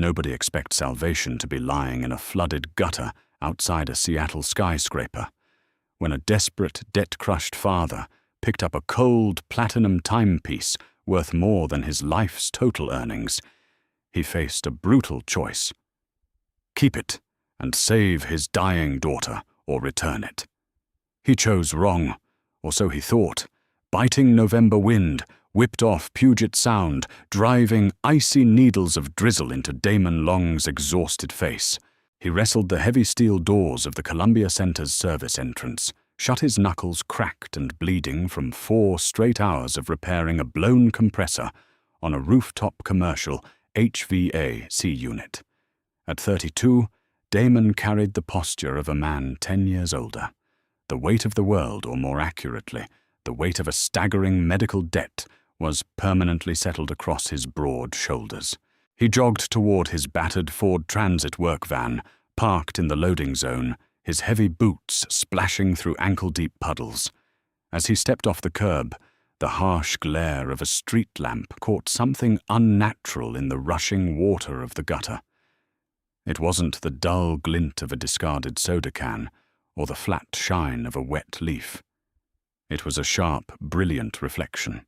Nobody expects salvation to be lying in a flooded gutter outside a Seattle skyscraper. When a desperate, debt-crushed father picked up a cold platinum timepiece worth more than his life's total earnings, he faced a brutal choice. Keep it and save his dying daughter, or return it. He chose wrong, or so he thought. Biting November wind whipped off Puget Sound, driving icy needles of drizzle into Damon Long's exhausted face. He wrestled the heavy steel doors of the Columbia Center's service entrance, shut his knuckles cracked and bleeding from 4 straight hours of repairing a blown compressor on a rooftop commercial HVAC unit. At 32, Damon carried the posture of a man 10 years older. The weight of the world, or more accurately, the weight of a staggering medical debt, was permanently settled across his broad shoulders. He jogged toward his battered Ford Transit work van, parked in the loading zone, his heavy boots splashing through ankle-deep puddles. As he stepped off the curb, the harsh glare of a street lamp caught something unnatural in the rushing water of the gutter. It wasn't the dull glint of a discarded soda can or the flat shine of a wet leaf. It was a sharp, brilliant reflection.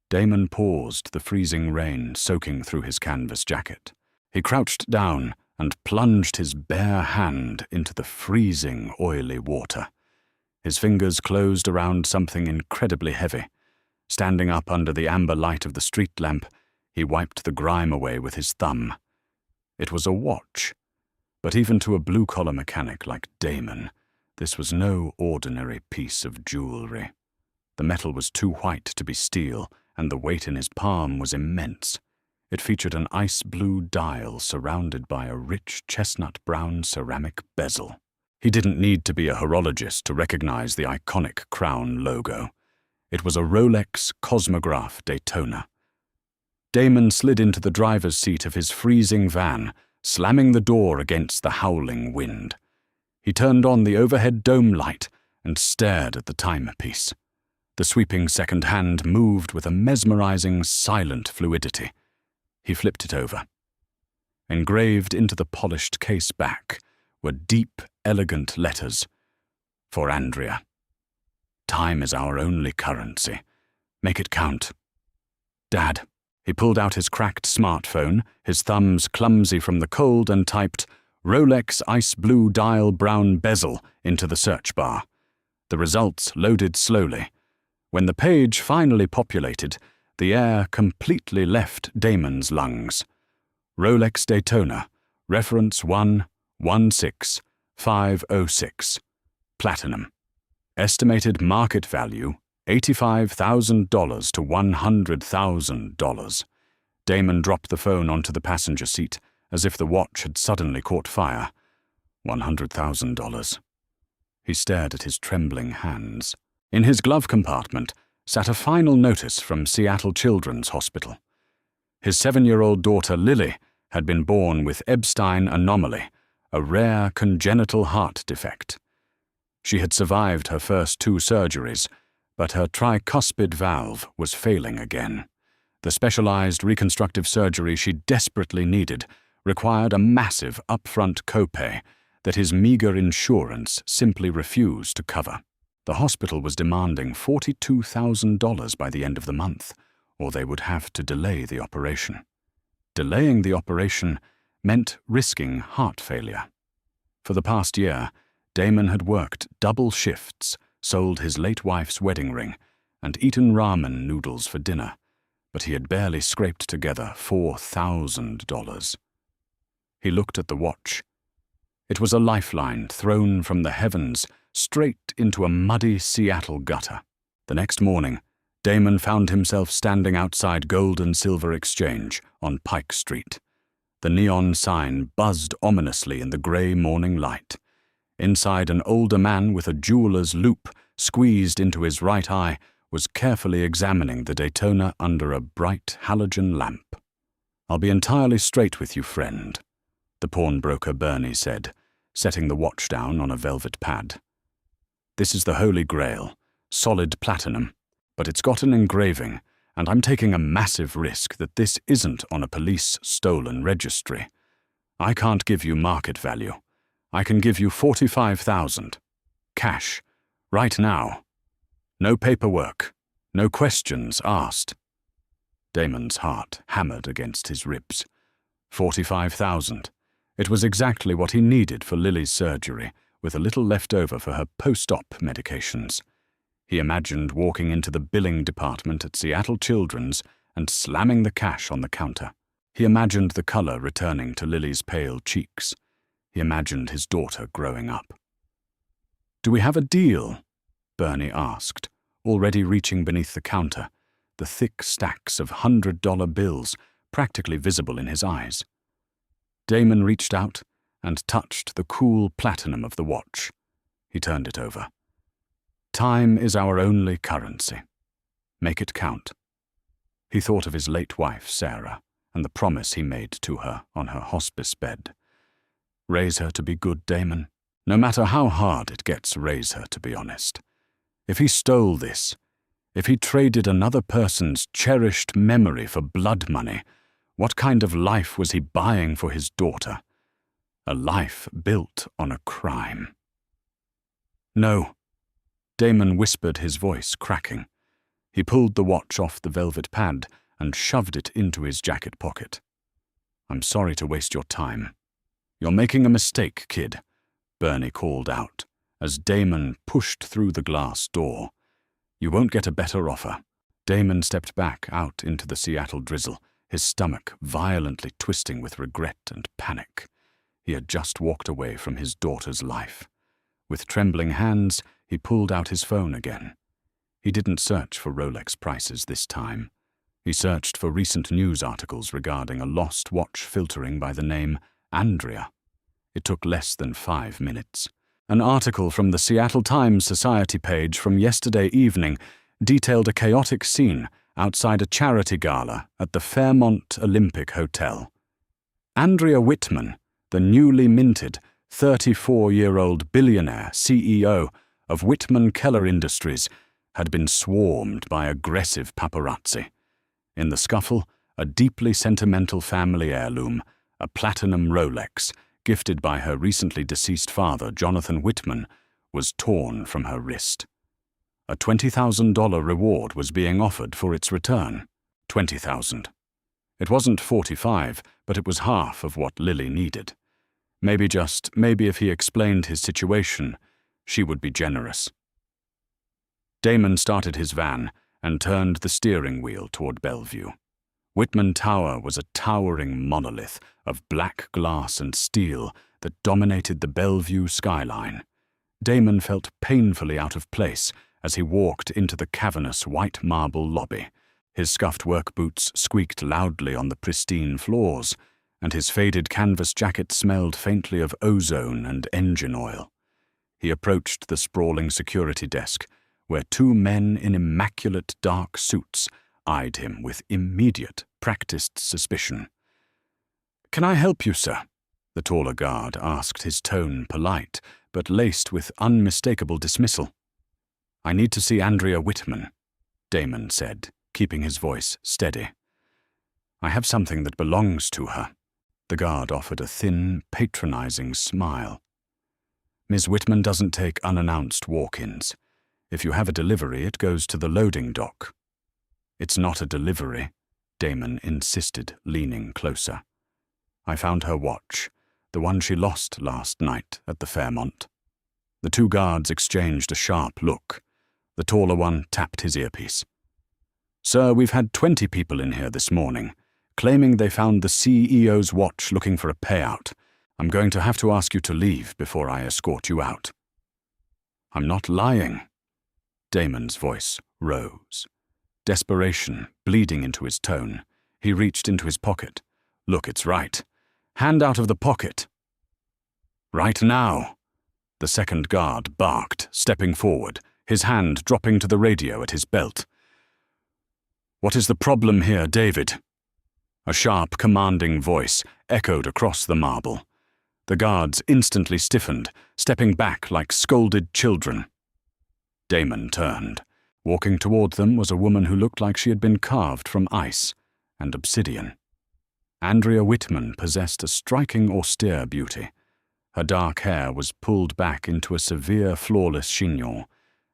Damon paused, the freezing rain soaking through his canvas jacket. He crouched down and plunged his bare hand into the freezing, oily water. His fingers closed around something incredibly heavy. Standing up under the amber light of the street lamp, he wiped the grime away with his thumb. It was a watch, but even to a blue-collar mechanic like Damon, this was no ordinary piece of jewelry. The metal was too white to be steel, and the weight in his palm was immense. It featured an ice-blue dial surrounded by a rich chestnut-brown ceramic bezel. He didn't need to be a horologist to recognize the iconic crown logo. It was a Rolex Cosmograph Daytona. Damon slid into the driver's seat of his freezing van, slamming the door against the howling wind. He turned on the overhead dome light and stared at the timepiece. The sweeping second hand moved with a mesmerizing, silent fluidity. He flipped it over. Engraved into the polished case back were deep, elegant letters. For Andrea. Time is our only currency. Make it count. Dad. He pulled out his cracked smartphone, his thumbs clumsy from the cold, and typed Rolex ice blue dial brown bezel into the search bar. The results loaded slowly. When the page finally populated, the air completely left Damon's lungs. Rolex Daytona, reference 116506, platinum. Estimated market value, $85,000 to $100,000. Damon dropped the phone onto the passenger seat, as if the watch had suddenly caught fire. $100,000. He stared at his trembling hands. In his glove compartment sat a final notice from Seattle Children's Hospital. His 7-year-old daughter Lily had been born with Epstein anomaly, a rare congenital heart defect. She had survived her first 2 surgeries, but her tricuspid valve was failing again. The specialized reconstructive surgery she desperately needed required a massive upfront copay that his meager insurance simply refused to cover. The hospital was demanding $42,000 by the end of the month, or they would have to delay the operation. Delaying the operation meant risking heart failure. For the past year, Damon had worked double shifts, sold his late wife's wedding ring, and eaten ramen noodles for dinner, but he had barely scraped together $4,000. He looked at the watch. It was a lifeline thrown from the heavens straight into a muddy Seattle gutter. The next morning, Damon found himself standing outside Gold and Silver Exchange on Pike Street. The neon sign buzzed ominously in the gray morning light. Inside, an older man with a jeweler's loupe squeezed into his right eye was carefully examining the Daytona under a bright halogen lamp. "I'll be entirely straight with you, friend," the pawnbroker Bernie said, setting the watch down on a velvet pad. "This is the Holy Grail, solid platinum, but it's got an engraving, and I'm taking a massive risk that this isn't on a police stolen registry. I can't give you market value. I can give you $45,000. Cash. Right now. No paperwork. No questions asked. Damon's heart hammered against his ribs. 45,000. It was exactly what he needed for Lily's surgery, with a little left over for her post-op medications. He imagined walking into the billing department at Seattle Children's and slamming the cash on the counter. He imagined the color returning to Lily's pale cheeks. He imagined his daughter growing up. "Do we have a deal?" Bernie asked, already reaching beneath the counter, the thick stacks of $100 bills practically visible in his eyes. Damon reached out and touched the cool platinum of the watch. He turned it over. "Time is our only currency. Make it count." He thought of his late wife, Sarah, and the promise he made to her on her hospice bed. Raise her to be good, Damon. No matter how hard it gets, raise her to be honest. If he stole this, if he traded another person's cherished memory for blood money, what kind of life was he buying for his daughter? A life built on a crime. "No," Damon whispered, his voice cracking. He pulled the watch off the velvet pad and shoved it into his jacket pocket. "I'm sorry to waste your time. You're making a mistake, kid," Bernie called out, as Damon pushed through the glass door. "You won't get a better offer." Damon stepped back out into the Seattle drizzle, his stomach violently twisting with regret and panic. He had just walked away from his daughter's life. With trembling hands, he pulled out his phone again. He didn't search for Rolex prices this time. He searched for recent news articles regarding a lost watch filtering by the name Andrea. It took less than 5 minutes. An article from the Seattle Times Society page from yesterday evening detailed a chaotic scene outside a charity gala at the Fairmont Olympic Hotel. Andrea Whitman, the newly minted 34-year-old billionaire CEO of Whitman Keller Industries, had been swarmed by aggressive paparazzi. In the scuffle, a deeply sentimental family heirloom, a platinum Rolex, gifted by her recently deceased father, Jonathan Whitman, was torn from her wrist. A $20,000 reward was being offered for its return. $20,000. It wasn't 45, but it was half of what Lily needed. Maybe if he explained his situation, she would be generous. Damon started his van and turned the steering wheel toward Bellevue. Whitman Tower was a towering monolith of black glass and steel that dominated the Bellevue skyline. Damon felt painfully out of place as he walked into the cavernous white marble lobby. His scuffed work boots squeaked loudly on the pristine floors, and his faded canvas jacket smelled faintly of ozone and engine oil. He approached the sprawling security desk, where 2 men in immaculate dark suits eyed him with immediate, practiced suspicion. "Can I help you, sir?" the taller guard asked, his tone polite, but laced with unmistakable dismissal. "I need to see Andrea Whitman," Damon said, keeping his voice steady. "I have something that belongs to her." The guard offered a thin, patronizing smile. "Ms. Whitman doesn't take unannounced walk-ins. If you have a delivery, it goes to the loading dock." "It's not a delivery," Damon insisted, leaning closer. "I found her watch, the one she lost last night at the Fairmont." The 2 guards exchanged a sharp look. The taller one tapped his earpiece. "Sir, we've had 20 people in here this morning, claiming they found the CEO's watch looking for a payout. I'm going to have to ask you to leave before I escort you out." "I'm not lying." Damon's voice rose. Desperation bleeding into his tone. He reached into his pocket. "Look, it's right. Hand out of the pocket." "Right now," the second guard barked, stepping forward, his hand dropping to the radio at his belt. "What is the problem here, David?" A sharp, commanding voice echoed across the marble. The guards instantly stiffened, stepping back like scolded children. Damon turned. Walking toward them was a woman who looked like she had been carved from ice and obsidian. Andrea Whitman possessed a striking, austere beauty. Her dark hair was pulled back into a severe, flawless chignon,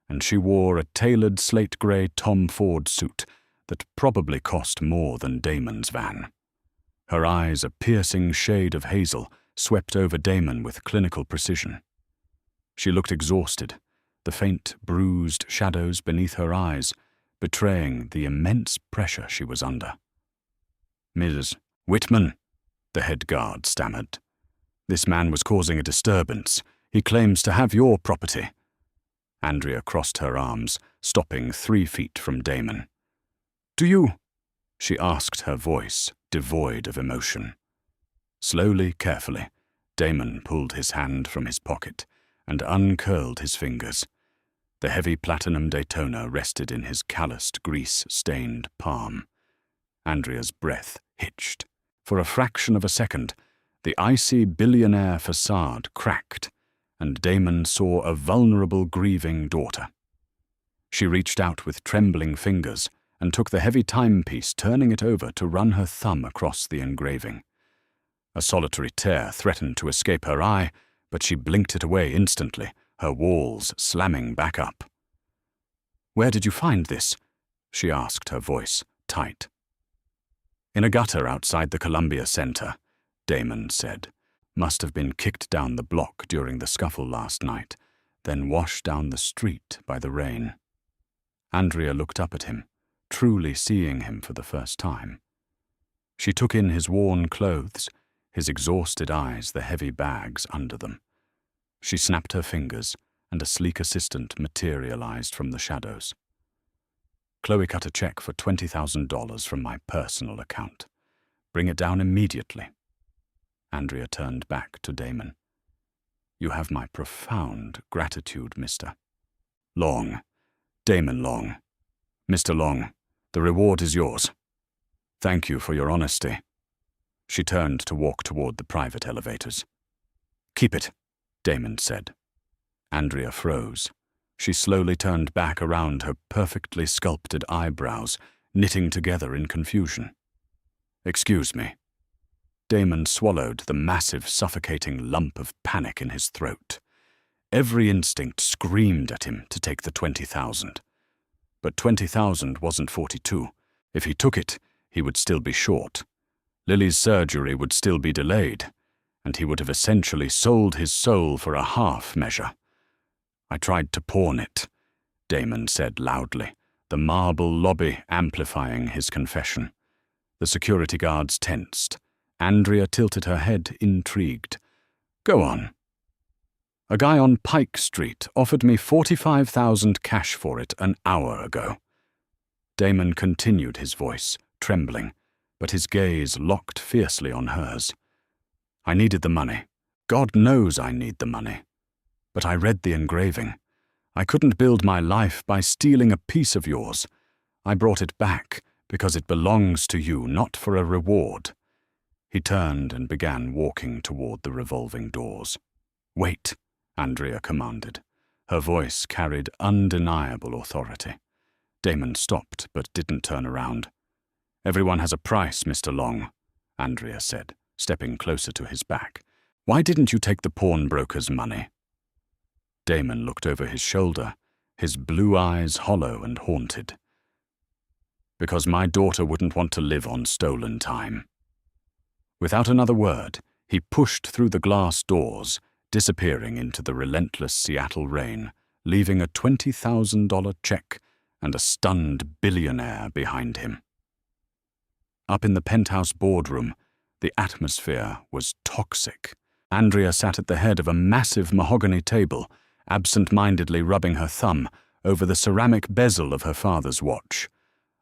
and she wore a tailored slate-grey Tom Ford suit that probably cost more than Damon's van. Her eyes, a piercing shade of hazel, swept over Damon with clinical precision. She looked exhausted, the faint, bruised shadows beneath her eyes betraying the immense pressure she was under. "Ms. Whitman," the head guard stammered. "This man was causing a disturbance. He claims to have your property." Andrea crossed her arms, stopping 3 feet from Damon. "Do you?" she asked, her voice devoid of emotion. Slowly, carefully, Damon pulled his hand from his pocket and uncurled his fingers. The heavy platinum Daytona rested in his calloused, grease-stained palm. Andrea's breath hitched. For a fraction of a second, the icy Billionaire facade cracked, and Damon saw a vulnerable, grieving daughter. She reached out with trembling fingers and took the heavy timepiece, turning it over to run her thumb across the engraving. A solitary tear threatened to escape her eye, but she blinked it away instantly, her walls slamming back up. "Where did you find this?" she asked, her voice tight. "In a gutter outside the Columbia Center," Damon said. "Must have been kicked down the block during the scuffle last night, then washed down the street by the rain." Andrea looked up at him, truly seeing him for the first time. She took in his worn clothes, his exhausted eyes, the heavy bags under them. She snapped her fingers, and a sleek assistant materialized from the shadows. "Chloe cut a check for $20,000 from my personal account. Bring it down immediately." Andrea turned back to Damon. "You have my profound gratitude, Mr. Long. Damon Long. Mr. Long, the reward is yours. Thank you for your honesty." She turned to walk toward the private elevators. "Keep it," Damon said. Andrea froze. She slowly turned back around, her perfectly sculpted eyebrows knitting together in confusion. "Excuse me." Damon swallowed the massive, suffocating lump of panic in his throat. Every instinct screamed at him to take the 20,000. But 20,000 wasn't 42. If he took it, he would still be short. Lily's surgery would still be delayed, and he would have essentially sold his soul for a half measure. "I tried to pawn it," Damon said loudly, the marble lobby amplifying his confession. The security guards tensed. Andrea tilted her head, intrigued. "Go on." "A guy on Pike Street offered me $45,000 cash for it an hour ago." Damon continued, his voice trembling, but his gaze locked fiercely on hers. "I needed the money. God knows I need the money. But I read the engraving. I couldn't build my life by stealing a piece of yours. I brought it back because it belongs to you, not for a reward." He turned and began walking toward the revolving doors. "Wait," Andrea commanded. Her voice carried undeniable authority. Damon stopped but didn't turn around. "Everyone has a price, Mr. Long," Andrea said, stepping closer to his back. "Why didn't you take the pawnbroker's money?" Damon looked over his shoulder, his blue eyes hollow and haunted. "Because my daughter wouldn't want to live on stolen time." Without another word, he pushed through the glass doors, disappearing into the relentless Seattle rain, leaving a $20,000 check and a stunned billionaire behind him. Up in the penthouse boardroom, the atmosphere was toxic. Andrea sat at the head of a massive mahogany table, absent-mindedly rubbing her thumb over the ceramic bezel of her father's watch.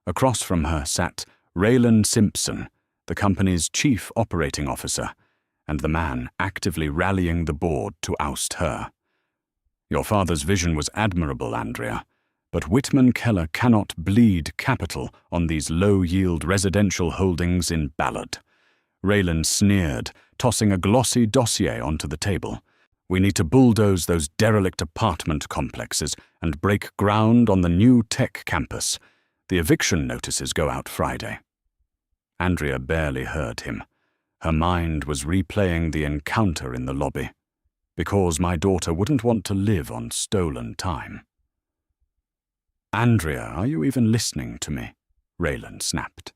Across from her sat Raylan Simpson, the company's chief operating officer, and the man actively rallying the board to oust her. "Your father's vision was admirable, Andrea, but Whitman Keller cannot bleed capital on these low-yield residential holdings in Ballard." Raylan sneered, tossing a glossy dossier onto the table. We need to bulldoze those derelict apartment complexes and break ground on the new tech campus. The eviction notices go out Friday." Andrea barely heard him. Her mind was replaying the encounter in the lobby. "Because my daughter wouldn't want to live on stolen time." "Andrea, are you even listening to me?" Raylan snapped.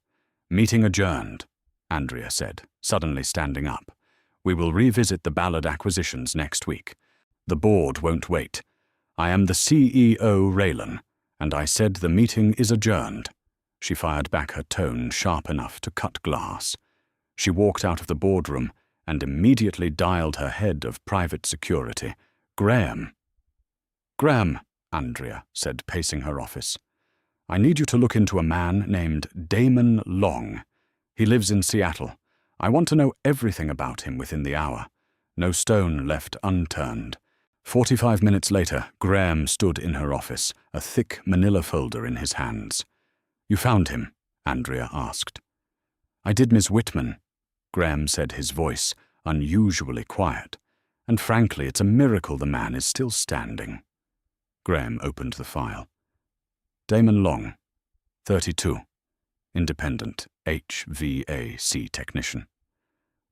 "Meeting adjourned," Andrea said, suddenly standing up. "We will revisit the Ballard acquisitions next week. The board won't wait. I am the CEO, Raylan, and I said the meeting is adjourned." She fired back, her tone sharp enough to cut glass. She walked out of the boardroom and immediately dialed her head of private security. "Graham." "Graham," Andrea said, pacing her office. "I need you to look into a man named Damon Long. He lives in Seattle. I want to know everything about him within the hour. No stone left unturned." 45 minutes later, Graham stood in her office, a thick manila folder in his hands. "You found him?" Andrea asked. "I did, Miss Whitman," Graham said, his voice unusually quiet. "And frankly, it's a miracle the man is still standing." Graham opened the file. "Damon Long, 32, independent HVAC technician.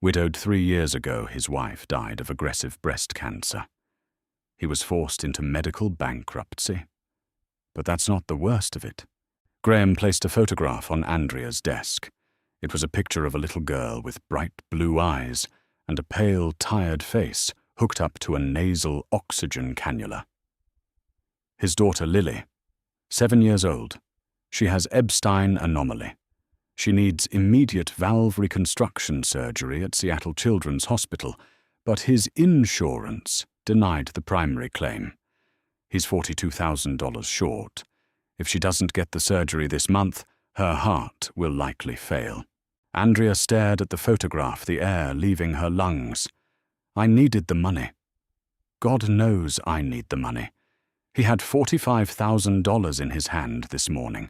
Widowed 3 years ago, his wife died of aggressive breast cancer. He was forced into medical bankruptcy. But that's not the worst of it." Graham placed a photograph on Andrea's desk. It was a picture of a little girl with bright blue eyes and a pale, tired face hooked up to a nasal oxygen cannula. "His daughter Lily, 7 years old. She has Epstein anomaly. She needs immediate valve reconstruction surgery at Seattle Children's Hospital, but his insurance denied the primary claim. He's $42,000 short. If she doesn't get the surgery this month, her heart will likely fail." Andrea stared at the photograph, the air leaving her lungs. "I needed the money. God knows I need the money." He had $45,000 in his hand this morning,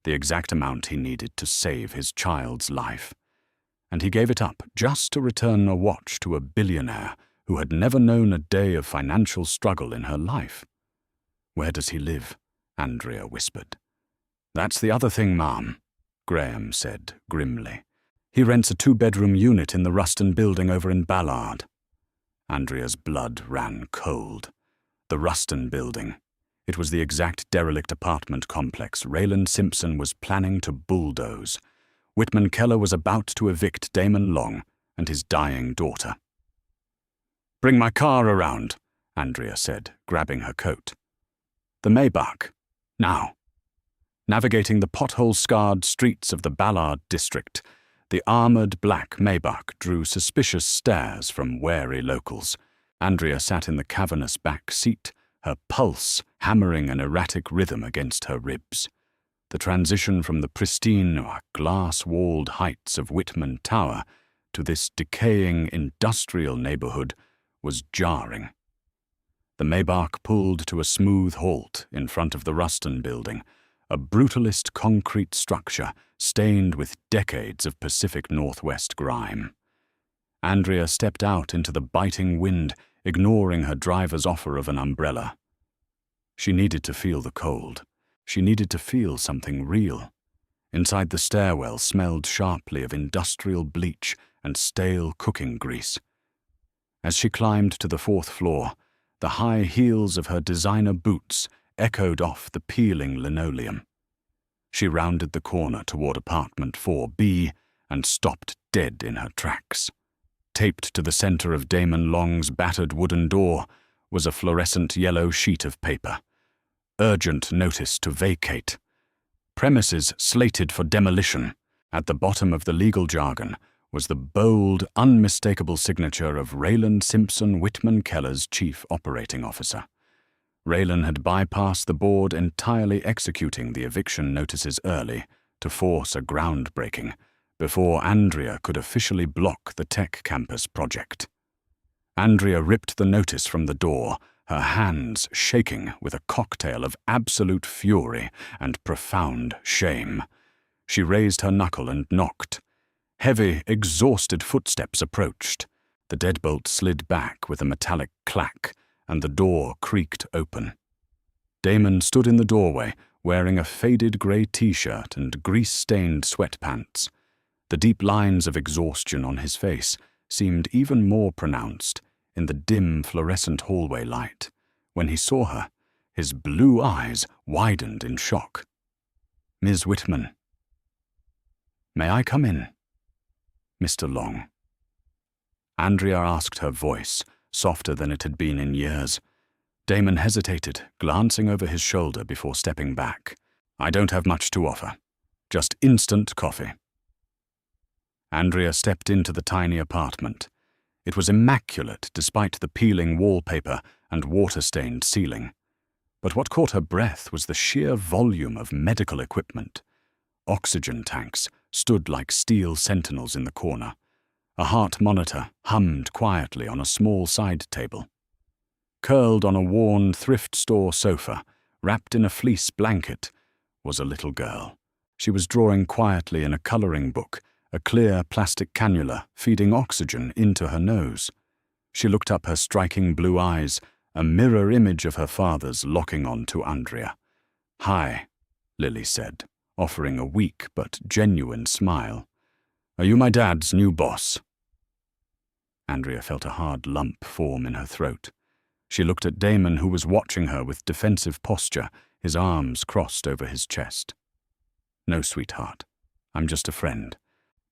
the exact amount he needed to save his child's life. And he gave it up just to return a watch to a billionaire who had never known a day of financial struggle in her life. "Where does he live?" Andrea whispered. "That's the other thing, Ma'am," Graham said grimly. "He rents a 2-bedroom unit in the Ruston building over in Ballard." Andrea's blood ran cold. The Ruston building. It was the exact derelict apartment complex Raylan Simpson was planning to bulldoze. Whitman Keller was about to evict Damon Long and his dying daughter. "Bring my car around," Andrea said, grabbing her coat. "The Maybach. Now." Navigating the pothole-scarred streets of the Ballard district, the armored black Maybach drew suspicious stares from wary locals. Andrea sat in the cavernous back seat, her pulse hammering an erratic rhythm against her ribs. The transition from the pristine, glass-walled heights of Whitman Tower to this decaying industrial neighborhood was jarring. The Maybach pulled to a smooth halt in front of the Ruston building, a brutalist concrete structure stained with decades of Pacific Northwest grime. Andrea stepped out into the biting wind, ignoring her driver's offer of an umbrella. She needed to feel the cold. She needed to feel something real. Inside the stairwell smelled sharply of industrial bleach and stale cooking grease. As she climbed to the 4th floor, the high heels of her designer boots echoed off the peeling linoleum. She rounded the corner toward apartment 4B and stopped dead in her tracks. Taped to the center of Damon Long's battered wooden door was a fluorescent yellow sheet of paper. Urgent notice to vacate. Premises slated for demolition. At the bottom of the legal jargon was the bold, unmistakable signature of Raylan Simpson, Whitman Keller's chief operating officer. Raylan had bypassed the board, entirely executing the eviction notices early to force a groundbreaking before Andrea could officially block the tech campus project. Andrea ripped the notice from the door, her hands shaking with a cocktail of absolute fury and profound shame. She raised her knuckle and knocked. Heavy, exhausted footsteps approached. The deadbolt slid back with a metallic clack, and the door creaked open. Damon stood in the doorway, wearing a faded grey t-shirt and grease-stained sweatpants. The deep lines of exhaustion on his face seemed even more pronounced in the dim fluorescent hallway light. When he saw her, his blue eyes widened in shock. "Ms. Whitman." "May I come in?" "Mr. Long." Andrea asked, her voice softer than it had been in years. Damon hesitated, glancing over his shoulder before stepping back. "I don't have much to offer. Just instant coffee." Andrea stepped into the tiny apartment. It was immaculate despite the peeling wallpaper and water-stained ceiling. But what caught her breath was the sheer volume of medical equipment. Oxygen tanks stood like steel sentinels in the corner. A heart monitor hummed quietly on a small side table. Curled on a worn thrift store sofa, wrapped in a fleece blanket, was a little girl. She was drawing quietly in a coloring book, a clear plastic cannula feeding oxygen into her nose. She looked up, her striking blue eyes, a mirror image of her father's, locking on to Andrea. "Hi," Lily said, offering a weak but genuine smile. "Are you my dad's new boss?" Andrea felt a hard lump form in her throat. She looked at Damon, who was watching her with defensive posture, his arms crossed over his chest. "No, sweetheart. I'm just a friend."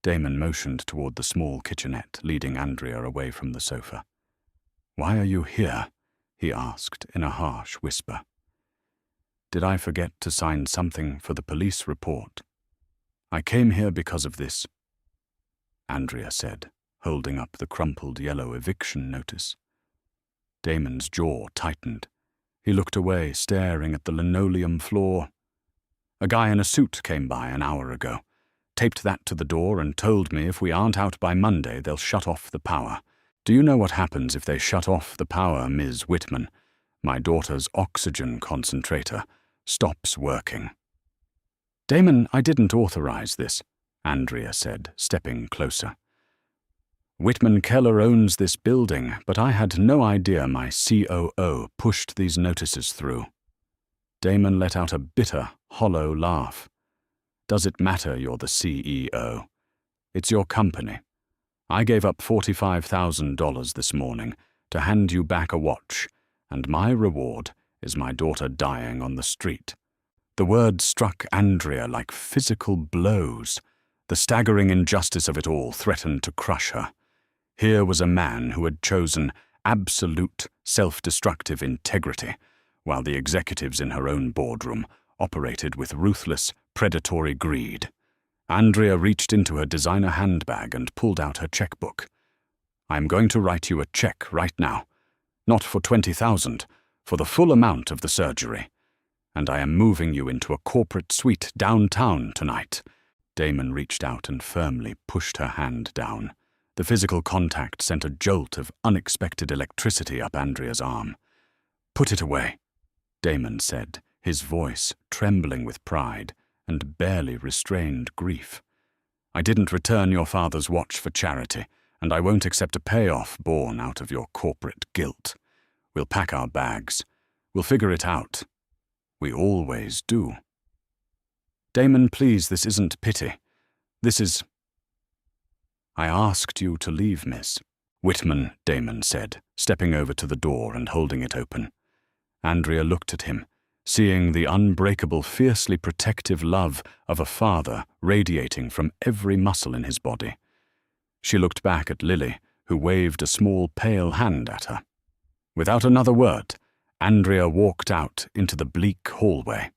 Damon motioned toward the small kitchenette, leading Andrea away from the sofa. "Why are you here?" he asked in a harsh whisper. "Did I forget to sign something for the police report?" "I came here because of this," Andrea said, holding up the crumpled yellow eviction notice. Damon's jaw tightened. He looked away, staring at the linoleum floor. "A guy in a suit came by an hour ago, taped that to the door and told me if we aren't out by Monday, they'll shut off the power. Do you know what happens if they shut off the power, Ms. Whitman? My daughter's oxygen concentrator stops working." "Damon, I didn't authorize this," Andrea said, stepping closer. "Whitman Keller owns this building, but I had no idea my COO pushed these notices through." Damon let out a bitter, hollow laugh. "Does it matter you're the CEO? It's your company. I gave up $45,000 this morning to hand you back a watch, and my reward is my daughter dying on the street." The words struck Andrea like physical blows. The staggering injustice of it all threatened to crush her. Here was a man who had chosen absolute self-destructive integrity, while the executives in her own boardroom operated with ruthless, predatory greed. Andrea reached into her designer handbag and pulled out her checkbook. "I'm going to write you a check right now. Not for $20,000, for the full amount of the surgery. And I am moving you into a corporate suite downtown tonight." Damon reached out and firmly pushed her hand down. The physical contact sent a jolt of unexpected electricity up Andrea's arm. "Put it away," Damon said, his voice trembling with pride and barely restrained grief. "I didn't return your father's watch for charity, and I won't accept a payoff born out of your corporate guilt. We'll pack our bags. We'll figure it out. We always do." "Damon, please, this isn't pity. This is—" "I asked you to leave, Miss Whitman," Damon said, stepping over to the door and holding it open. Andrea looked at him, seeing the unbreakable, fiercely protective love of a father radiating from every muscle in his body. She looked back at Lily, who waved a small pale hand at her. Without another word, Andrea walked out into the bleak hallway.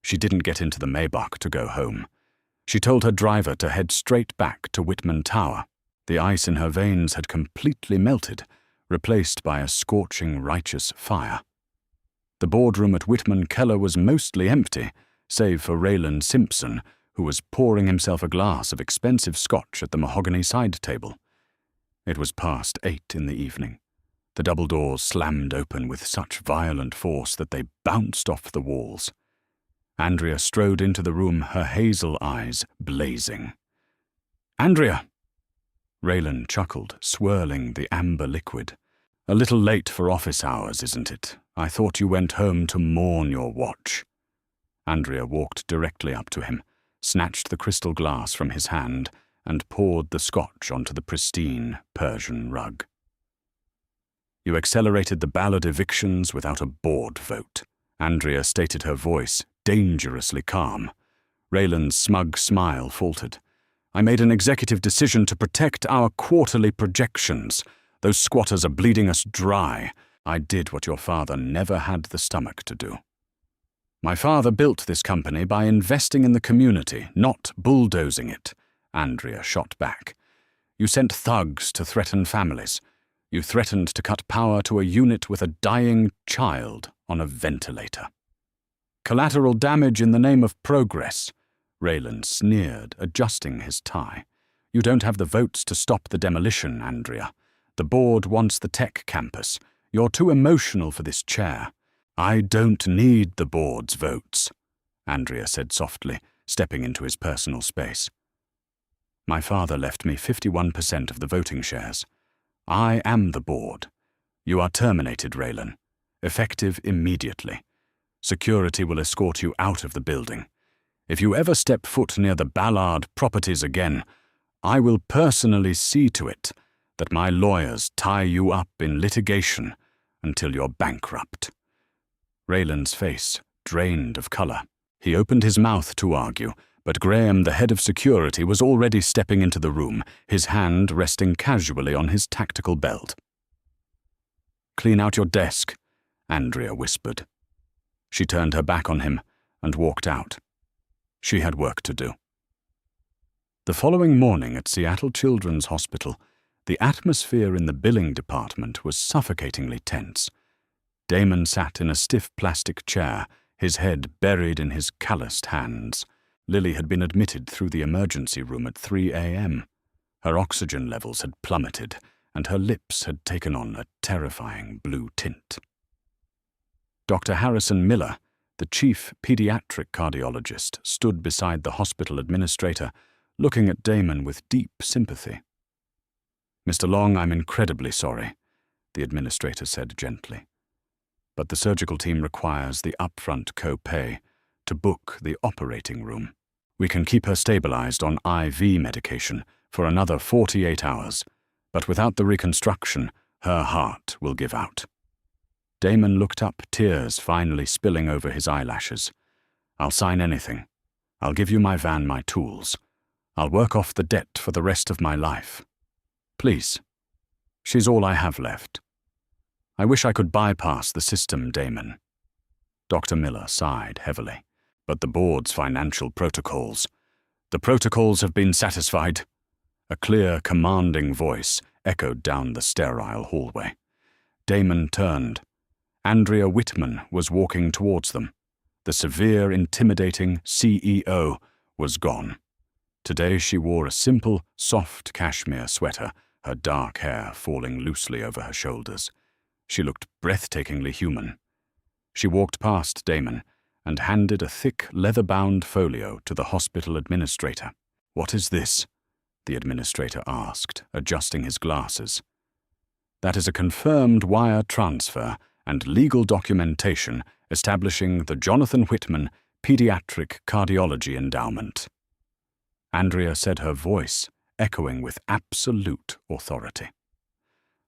She didn't get into the Maybach to go home. She told her driver to head straight back to Whitman Tower. The ice in her veins had completely melted, replaced by a scorching, righteous fire. The boardroom at Whitman Keller was mostly empty, save for Raylan Simpson, who was pouring himself a glass of expensive scotch at the mahogany side table. It was past 8 in the evening. The double doors slammed open with such violent force that they bounced off the walls. Andrea strode into the room, her hazel eyes blazing. "Andrea!" Raylan chuckled, swirling the amber liquid. A little late for office hours, isn't it? I thought you went home to mourn your watch. Andrea walked directly up to him, snatched the crystal glass from his hand, and poured the scotch onto the pristine Persian rug. You accelerated the Ballard evictions without a board vote. Andrea stated, her voice dangerously calm. Raylan's smug smile faltered. I made an executive decision to protect our quarterly projections. Those squatters are bleeding us dry. I did what your father never had the stomach to do. My father built this company by investing in the community, not bulldozing it, Andrea shot back. You sent thugs to threaten families. You threatened to cut power to a unit with a dying child on a ventilator. Collateral damage in the name of progress. Raylan sneered, adjusting his tie. You don't have the votes to stop the demolition, Andrea. The board wants the tech campus. You're too emotional for this chair. I don't need the board's votes, Andrea said softly, stepping into his personal space. My father left me 51% of the voting shares. I am the board. You are terminated, Raylan. Effective immediately. Security will escort you out of the building. If you ever step foot near the Ballard properties again, I will personally see to it that my lawyers tie you up in litigation until you're bankrupt. Raylan's face drained of color. He opened his mouth to argue, but Graham, the head of security, was already stepping into the room, his hand resting casually on his tactical belt. Clean out your desk, Andrea whispered. She turned her back on him and walked out. She had work to do. The following morning at Seattle Children's Hospital, the atmosphere in the billing department was suffocatingly tense. Damon sat in a stiff plastic chair, his head buried in his calloused hands. Lily had been admitted through the emergency room at 3 a.m. Her oxygen levels had plummeted, and her lips had taken on a terrifying blue tint. Dr. Harrison Miller, the chief pediatric cardiologist, stood beside the hospital administrator, looking at Damon with deep sympathy. Mr. Long, I'm incredibly sorry, the administrator said gently. But the surgical team requires the upfront co-pay to book the operating room. We can keep her stabilized on IV medication for another 48 hours, but without the reconstruction, her heart will give out. Damon looked up, tears finally spilling over his eyelashes. I'll sign anything. I'll give you my van, my tools. I'll work off the debt for the rest of my life. Please. She's all I have left. I wish I could bypass the system, Damon. Dr. Miller sighed heavily. But the board's financial protocols. The protocols have been satisfied. A clear, commanding voice echoed down the sterile hallway. Damon turned. Andrea Whitman was walking towards them. The severe, intimidating CEO was gone. Today she wore a simple, soft cashmere sweater, her dark hair falling loosely over her shoulders. She looked breathtakingly human. She walked past Damon and handed a thick, leather-bound folio to the hospital administrator. What is this? The administrator asked, adjusting his glasses. That is a confirmed wire transfer and legal documentation establishing the Jonathan Whitman Pediatric Cardiology Endowment. Andrea said, her voice echoing with absolute authority.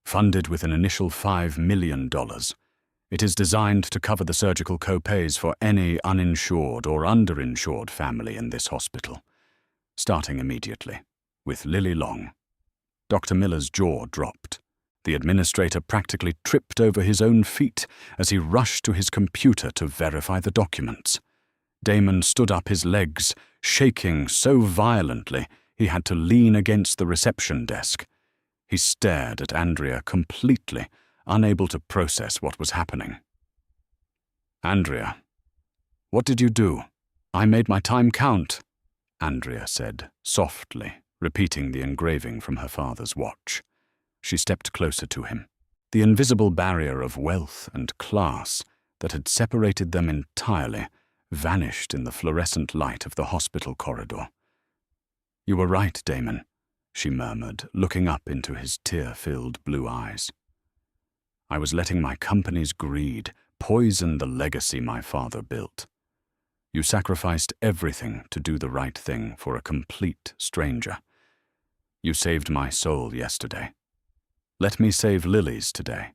Funded with an initial $5 million, it is designed to cover the surgical co-pays for any uninsured or underinsured family in this hospital, starting immediately, with Lily Long. Dr. Miller's jaw dropped. The administrator practically tripped over his own feet as he rushed to his computer to verify the documents. Damon stood up, his legs shaking so violently he had to lean against the reception desk. He stared at Andrea completely, unable to process what was happening. Andrea, what did you do? I made my time count, Andrea said, softly, repeating the engraving from her father's watch. She stepped closer to him. The invisible barrier of wealth and class that had separated them entirely vanished in the fluorescent light of the hospital corridor. You were right, Damon. she murmured, looking up into his tear-filled blue eyes. I was letting my company's greed poison the legacy my father built. You sacrificed everything to do the right thing for a complete stranger. You saved my soul yesterday. Let me save Lily's today.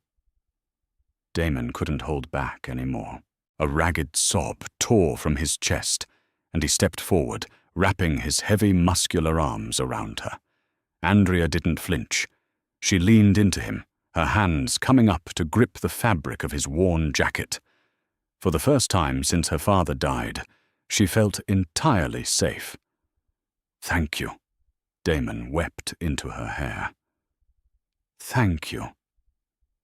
Damon couldn't hold back anymore. A ragged sob tore from his chest, and he stepped forward, wrapping his heavy, muscular arms around her. Andrea didn't flinch. She leaned into him, her hands coming up to grip the fabric of his worn jacket. For the first time since her father died, she felt entirely safe. Thank you. Damon wept into her hair. Thank you.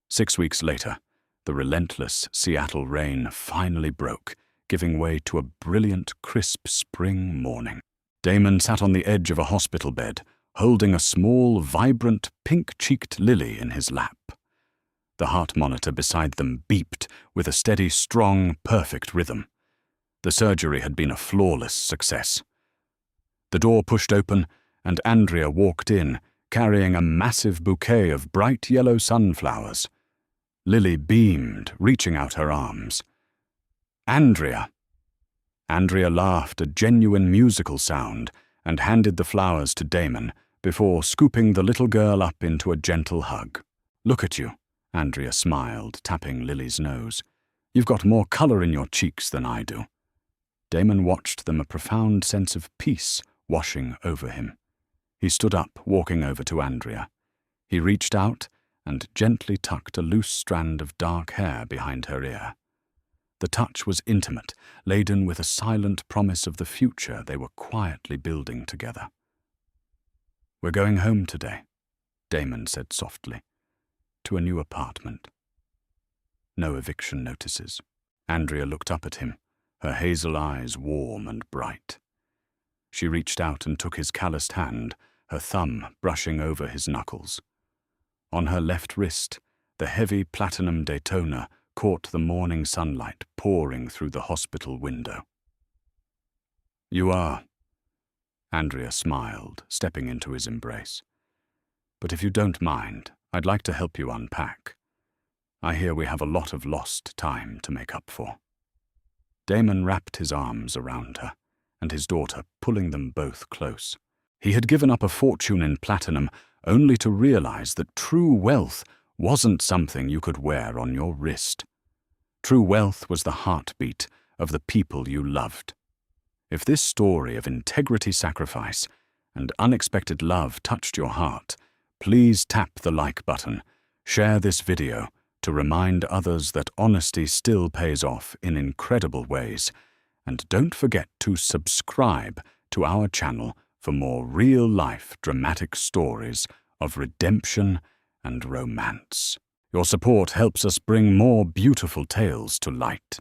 6 weeks later, the relentless Seattle rain finally broke, giving way to a brilliant, crisp spring morning. Damon sat on the edge of a hospital bed, holding a small, vibrant, pink-cheeked Lily in his lap. The heart monitor beside them beeped with a steady, strong, perfect rhythm. The surgery had been a flawless success. The door pushed open, and Andrea walked in, carrying a massive bouquet of bright yellow sunflowers. Lily beamed, reaching out her arms. Andrea! Andrea laughed a genuine musical sound and handed the flowers to Damon before scooping the little girl up into a gentle hug. Look at you, Andrea smiled, tapping Lily's nose. You've got more color in your cheeks than I do. Damon watched them, a profound sense of peace washing over him. He stood up, walking over to Andrea. He reached out and gently tucked a loose strand of dark hair behind her ear. The touch was intimate, laden with a silent promise of the future they were quietly building together. We're going home today, Damon said softly, to a new apartment. No eviction notices. Andrea looked up at him, her hazel eyes warm and bright. She reached out and took his calloused hand, her thumb brushing over his knuckles. On her left wrist, the heavy platinum Daytona caught the morning sunlight pouring through the hospital window. You are, Andrea smiled, stepping into his embrace. But if you don't mind, I'd like to help you unpack. I hear we have a lot of lost time to make up for. Damon wrapped his arms around her, and his daughter, pulling them both close. He had given up a fortune in platinum only to realize that true wealth wasn't something you could wear on your wrist. True wealth was the heartbeat of the people you loved. If this story of integrity sacrifice and unexpected love touched your heart, please tap the like button, share this video to remind others that honesty still pays off in incredible ways, and don't forget to subscribe to our channel for more real-life dramatic stories of redemption and romance. Your support helps us bring more beautiful tales to light.